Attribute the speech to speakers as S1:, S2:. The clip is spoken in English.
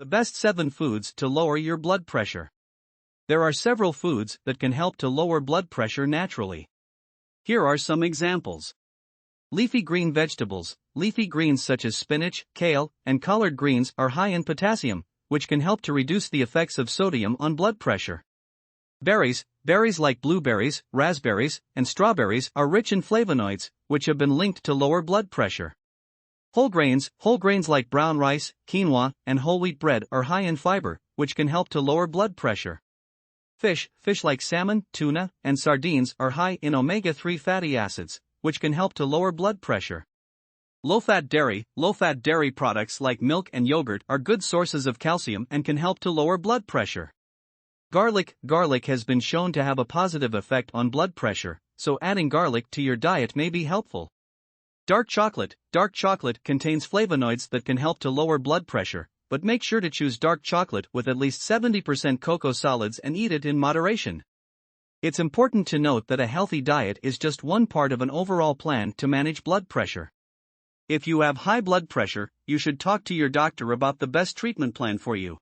S1: The best 7 foods to lower your blood pressure. There are several foods that can help to lower blood pressure naturally. Here are some examples. Leafy green vegetables. Leafy greens such as spinach, kale, and collard greens are high in potassium, which can help to reduce the effects of sodium on blood pressure. Berries. Berries like blueberries, raspberries, and strawberries are rich in flavonoids, which have been linked to lower blood pressure. Whole grains like brown rice, quinoa, and whole wheat bread are high in fiber, which can help to lower blood pressure. Fish like salmon, tuna, and sardines are high in omega-3 fatty acids, which can help to lower blood pressure. Low-fat dairy products like milk and yogurt are good sources of calcium and can help to lower blood pressure. Garlic has been shown to have a positive effect on blood pressure, so adding garlic to your diet may be helpful. Dark chocolate contains flavonoids that can help to lower blood pressure, but make sure to choose dark chocolate with at least 70% cocoa solids and eat it in moderation. It's important to note that a healthy diet is just one part of an overall plan to manage blood pressure. If you have high blood pressure, you should talk to your doctor about the best treatment plan for you.